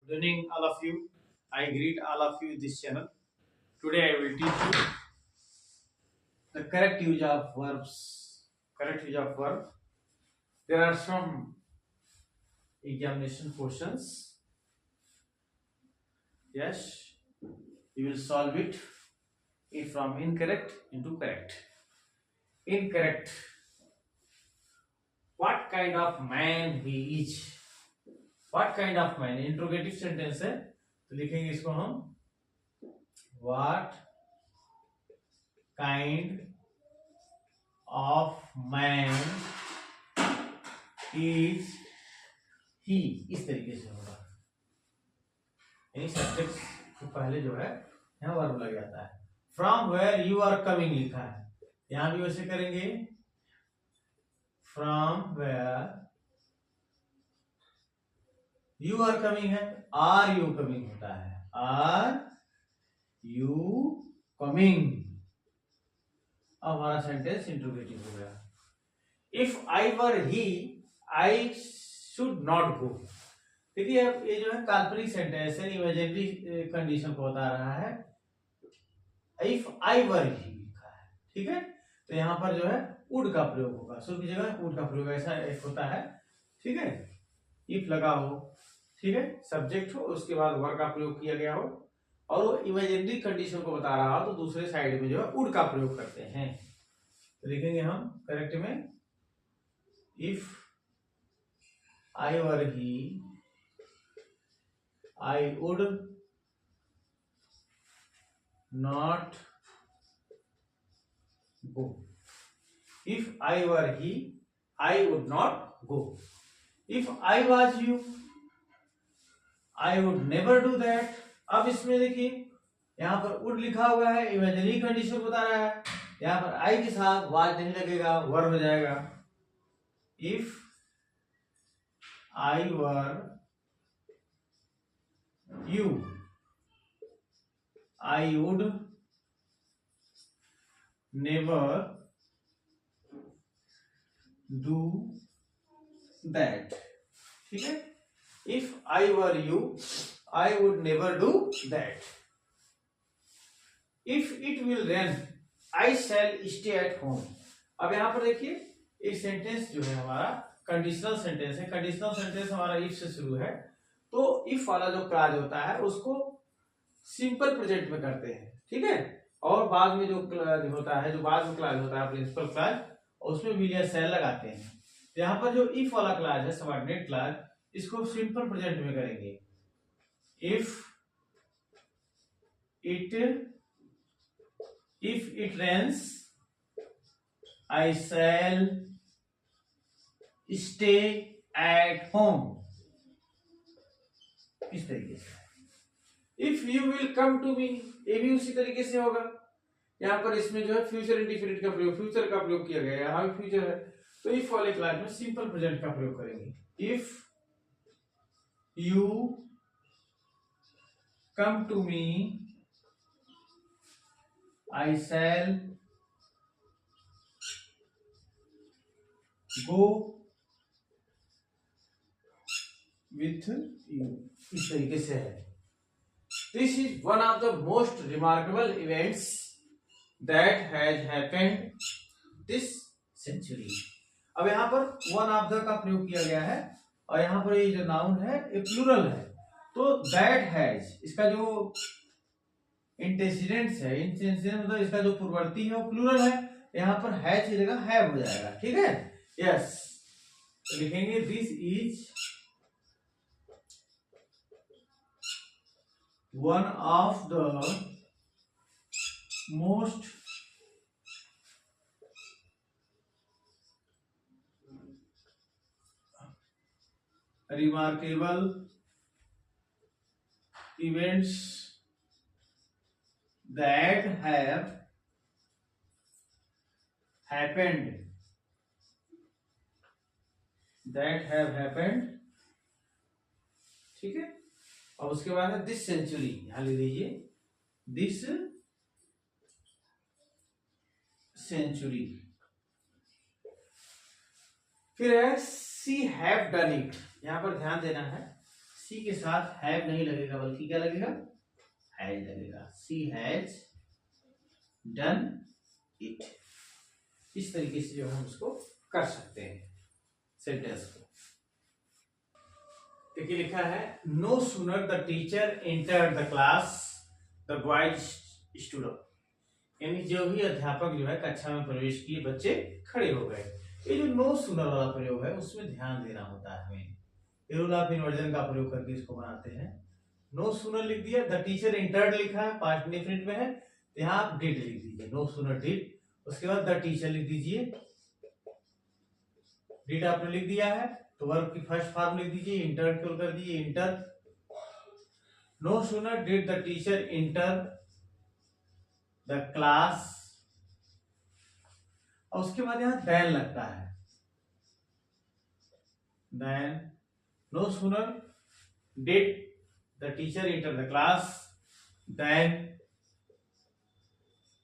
Good evening, all of you. I greet all of you in this channel. Today I will teach you the correct use of verbs. Correct use of verb. There are some examination questions. Yes, you will solve it if from incorrect into correct. Incorrect. What kind of man he is? What kind of man? Interrogative sentence है तो लिखेंगे इसको हम what kind of man is he, इस तरीके से होगा। यानी सब्जेक्ट को पहले जो है यहाँ वर्ब लग जाता है। From where you are coming लिखा है, यहां भी वैसे करेंगे। From where you are coming है, आर यू कमिंग होता है, आर यू कमिंग। अब हमारा सेंटेंस इंट्रोगेटिव हो गया। If I were he I should not go. देखिए अब ये जो है काल्पनिक सेंटेंस है, इमेजिनरी कंडीशन को बता रहा है। इफ आई वर ही लिखा है, ठीक है, तो यहां पर जो है वुड का प्रयोग होगा। शुरू की जगह वुड का प्रयोग ऐसा एक होता है, ठीक है। इफ लगा हो, ठीक है, सब्जेक्ट हो, उसके बाद वर का प्रयोग किया गया हो और वो इमेजिनरी कंडीशन को बता रहा हो तो दूसरे साइड में जो है वुड का प्रयोग करते हैं। तो लिखेंगे हम करेक्ट में, if I were he I would not go. If I were he I would not go. If I was you I would never do that. अब इसमें देखिए यहां पर वुड लिखा हुआ है, इमेजिनरी कंडीशन बता रहा है। यहां पर आई के साथ वाज नहीं लगेगा, वर्ब हो जाएगा। If I were you I would never do that, ठीक है। If I were you I would never do that. If it will rain I shall stay at home. अब यहां पर देखिए एक सेंटेंस जो है हमारा कंडीशनल सेंटेंस है। कंडीशनल सेंटेंस हमारा इफ से शुरू है, तो इफ वाला जो क्लाज होता है उसको सिंपल प्रेजेंट में करते हैं, ठीक है। और बाद में जो क्लाज होता है, जो बाद में क्लाज होता है प्रिंसिपल क्लाज, उसमें विल या शैल लगाते हैं। तो यहाँ पर जो इफ वाला क्लाज है, सबऑर्डिनेट क्लाज, इसको सिंपल प्रेजेंट में करेंगे। If it rains I shall stay at home, इस तरीके से। If you will come to me, ये भी उसी तरीके से होगा। यहाँ पर इसमें जो है फ्यूचर इंडिफिनिट का प्रयोग, फ्यूचर का प्रयोग किया गया है, यहाँ भी फ्यूचर है, तो इफ वाले क्लास में सिंपल प्रेजेंट का प्रयोग करेंगे। If you come to me I shall go with you, इस तरीके से है। This is one of the most remarkable events that has happened this century. अब यहाँ पर वन ऑफ द का प्रयोग किया गया है और यहाँ पर ये जो नाउन है ये प्लूरल है, तो दैट हैज, इसका जो इंटेंसिडेंट्स है, इंटेंसिडेंट मतलब इसका जो पूर्ववर्ती है वो प्लूरल है, यहाँ पर हैज की जगह हैव हो जाएगा, ठीक है। यस, तो लिखेंगे this is one of the most remarkable events that have happened, ठीक है। अब उसके बाद है दिस सेंचुरी, यहां ले लीजिए दिस सेंचुरी। फिर है सी हैव डन इट, यहां पर ध्यान देना है, सी के साथ हैव नहीं लगेगा, बल्कि क्या लगेगा, हैज लगेगा। सी हैज डन इट। इस तरीके से जो हम उसको कर सकते हैं सेंटेंस को। देखिए लिखा है, no sooner the teacher entered the class the boys stood up. यानी जो भी अध्यापक जो है कक्षा में प्रवेश किए, बच्चे खड़े हो गए। ये जो नो सूनर वाला प्रयोग है उसमें ध्यान देना होता है हमें। ये रूल ऑफ इन्वर्जन का प्रयोग करके इसको बनाते हैं। नो सूनर लिख दिया, द टीचर एंटर्ड लिखा है, पास्ट इंडेफिनिट में है, तो यहाँ आप डिड लिख दीजिए, नो सूनर डिड। उसके बाद द टीचर लिख दीजिए, डिड आपने लिख दिया है तो वर्ब की फर्स्ट फॉर्म लिख दीजिए, इंटर क्यों कर दीजिए, enter. No sooner did the teacher enter the class, और उसके बाद यहां देन लगता है, then no sooner did the teacher enter the class then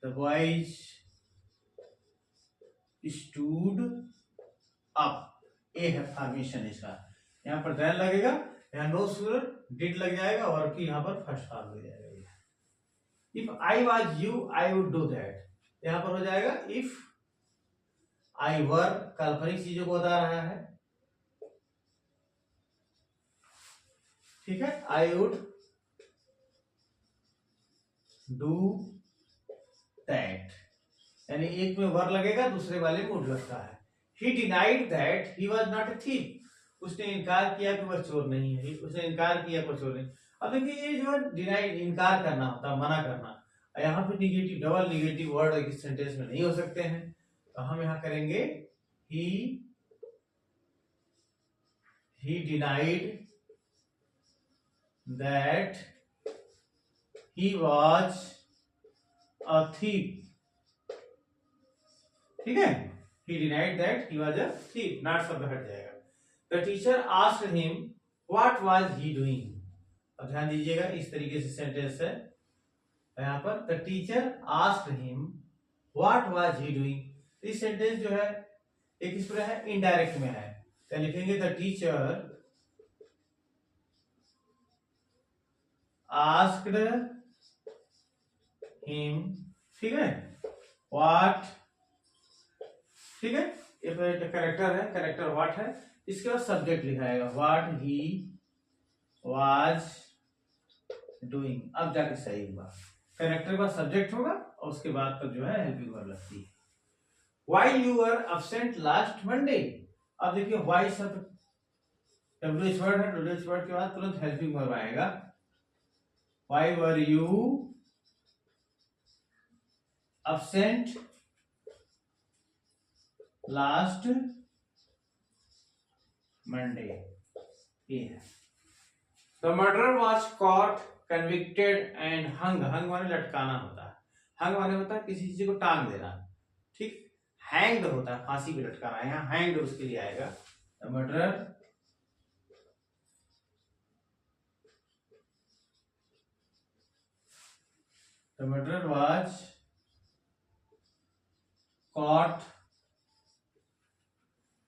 the boys stood up. ए है फॉर्मेशन इसका, यहाँ पर देन लगेगा, यहाँ नो सूनर डिड लग जाएगा और की यहाँ पर फर्स्ट फॉर्म लग जाएगा। If I was you I would do that, यहाँ पर हो जाएगा इफ आई वर, काल्पनिक चीजों को बता रहा है, ठीक है। आई वुड डू दैट, यानी एक में वर लगेगा, दूसरे वाले में वुड लगता है। ही denied that he was not a thief, उसने इनकार किया कि वह चोर नहीं है, उसने इनकार किया कि वह चोर नहीं। अब देखिए ये जो है डिनाइड, इनकार करना होता है, मना करना। यहाँ पे निगेटिव, डबल निगेटिव वर्ड एक सेंटेंस में नहीं हो सकते हैं, तो हम यहाँ करेंगे ही denied that he was a thief, ठीक है। he denied that he was a thief, not शब्द हट जाएगा। the teacher asked him what was he doing, अब ध्यान दीजिएगा इस तरीके से सेंटेंस है यहाँ पर, the teacher asked him what was he doing। इस सेंटेंस जो है एक इस तरह है, इनडायरेक्ट में है, तो लिखेंगे the teacher asked him, ठीक है, what, ठीक है, ये करेक्टर है, करेक्टर व्हाट है, इसके बाद सब्जेक्ट लिखाएगा व्हाट ही वाज डूइंग। अब जाके सही हुआ, करेक्टर के बाद सब्जेक्ट होगा और उसके बाद पर जो है हेल्पिंग वर्ब लगती है। Why you were absent last Monday, अब देखिए व्हाई शब्द डब्ल्यूएच वर्ड है, डब्ल्यूएच वर्ड के बाद तुरंत हेल्पिंग वर्ब आएगा। Why were you absent last Monday? The murderer was caught, convicted and hung। hung माने लटकाना होता है, hung माने होता है किसी चीज को टांग देना, ठीक। hanged होता है फांसी पे लटकाना, यहाँ hanged उसके लिए आएगा। The murderer was caught,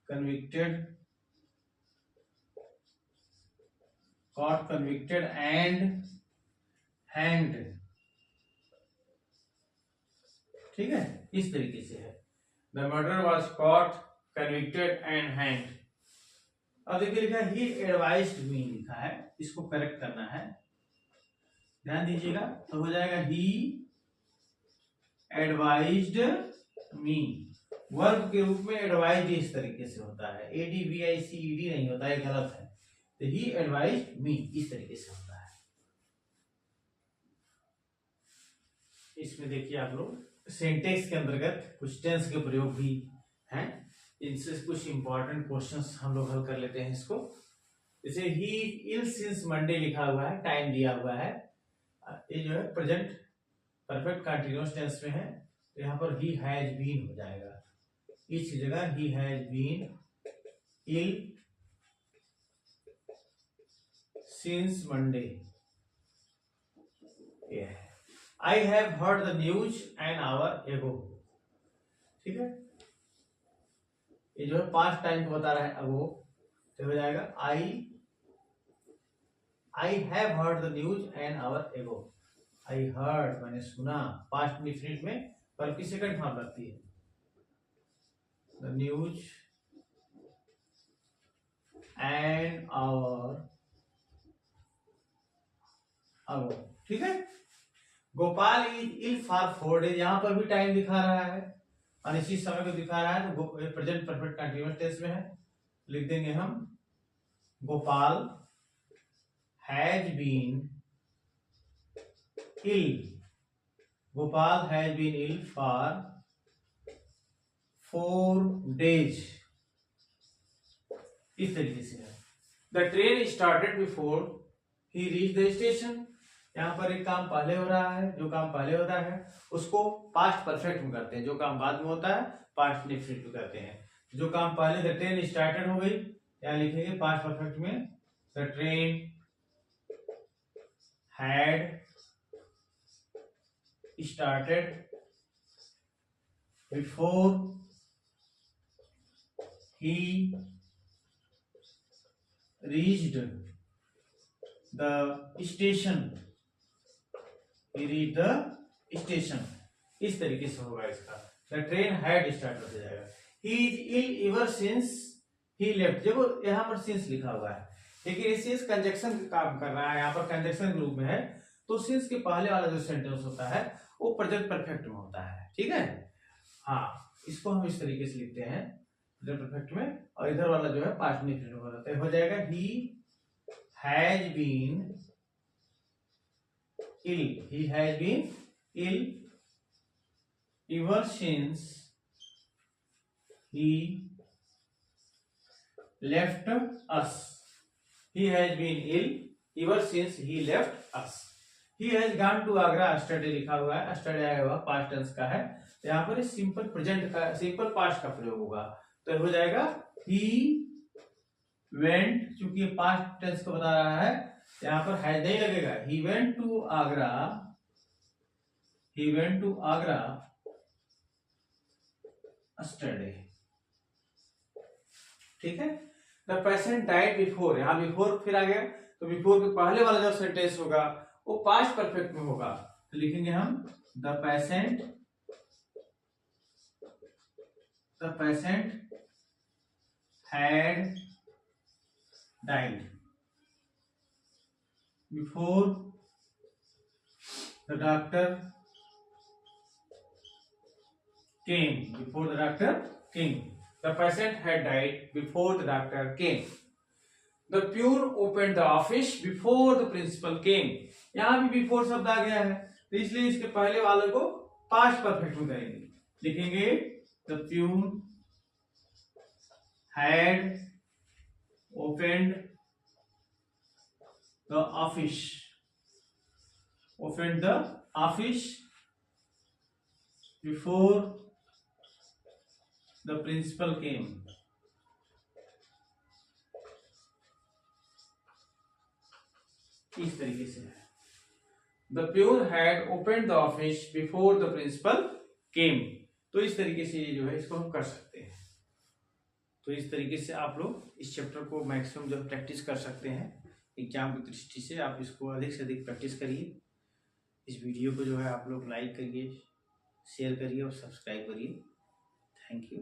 convicted and hanged, ठीक है, इस तरीके से है। The murderer was caught, convicted and hanged। अब देखिए लिखा है he advised me, लिखा है, इसको करेक्ट करना है, ध्यान दीजिएगा। तो हो जाएगा he advised me, वर्ब के रूप में एडवाइज इस तरीके से होता है, ADVICED नहीं होता है, गलत है। तो he advised me इस तरीके से होता है। इसमें देखिए आप लोग सेंटेंस के अंतर्गत कुछ टेंस के प्रयोग भी हैं, इनसे कुछ इंपॉर्टेंट क्वेश्चंस हम लोग हल कर लेते हैं इसको। जैसे ही इल सिंस मंडे लिखा हुआ है, टाइम दिया हुआ है, ये जो है प्रेजेंट परफेक्ट कंटीन्यूअस टेंस में है, तो यहाँ पर ही हैज बीन हो जाएगा, इस जगह ही has been ill since Monday. I have heard the news an hour ago, ठीक है, ये जो है पास्ट टाइम को बता रहा है अगो, तो हो जाएगा I I have heard the news an hour ago. I heard मैंने सुना, पास्ट इंडेफिनिट में बल्कि सेकंड फॉर्म लगती है। The news an hour ago, ठीक है। Gopal is ill for 4 days, यहां पर भी टाइम दिखा रहा है, अनिश्चित समय को दिखा रहा है, तो प्रेजेंट परफेक्ट कंटीन्यूअस टेंस में है। लिख देंगे हम Gopal has been ill, Gopal has been ill for 4 days, इस तरीके से है। The train started before he reach the station, यहाँ पर एक काम पहले हो रहा है, जो काम पहले होता है उसको पास्ट परफेक्ट में करते हैं, जो काम बाद में होता है पास्ट इंडेफिनिट में करते हैं। जो काम पहले द ट्रेन स्टार्टेड हो गई, यहाँ लिखेंगे पास्ट परफेक्ट में the train had started before he reached the station, he reached the station, इस तरीके से होगा इसका। The train had started हो जाएगा। He is ill ever since he left, देखो यहाँ पर since लिखा हुआ है, लेकिन ये since कंजक्शन का काम कर रहा है, यहाँ पर कंजक्शन ग्रुप में है, तो since के पहले वाला जो सेंटेंस होता है वो प्रेजेंट परफेक्ट में होता है, ठीक है। हाँ, इसको हम इस तरीके से लिखते हैं प्रेजेंट परफेक्ट में, और इधर वाला जो है पास्ट इंडेफिनिट हो जाता है, हो जाएगा he has been ill, he has been ill ever since he left us, he has been ill ever since he left us। he has gone to Agra yesterday लिखा हुआ है, yesterday आया हुआ पास्ट टेंस का है, तो यहाँ पर सिंपल प्रेजेंट का, सिंपल पास्ट का प्रयोग होगा, तो हो जाएगा he went, चूंकि पास्ट टेंस को बता रहा है यहाँ पर है नहीं लगेगा, he went to Agra, he went to Agra yesterday, ठीक है। The patient died before, यहाँ बिफोर फिर आ गया, तो बिफोर के पहले वाला जो सेंटेंस होगा वो पास्ट परफेक्ट में होगा, तो लिखेंगे हम the patient had died before the doctor came, before the doctor came, the patient had died before the doctor came। The peon opened the office before the principal came, यहाँ भी before शब्द आ गया है, तो इसलिए इसके पहले वाले को पास्ट परफेक्ट में करेंगे, लिखेंगे the peon had opened the office, opened the office before the principal came, इस तरीके से है। The peon had opened the office before the principal came, तो इस तरीके से ये जो है इसको हम कर सकते हैं। तो इस तरीके से आप लोग इस चैप्टर को मैक्सिमम जो प्रैक्टिस कर सकते हैं, एग्जाम की दृष्टि से आप इसको अधिक से अधिक प्रैक्टिस करिए। इस वीडियो को जो है आप लोग लाइक करिए, शेयर करिए और सब्सक्राइब करिए। Thank you.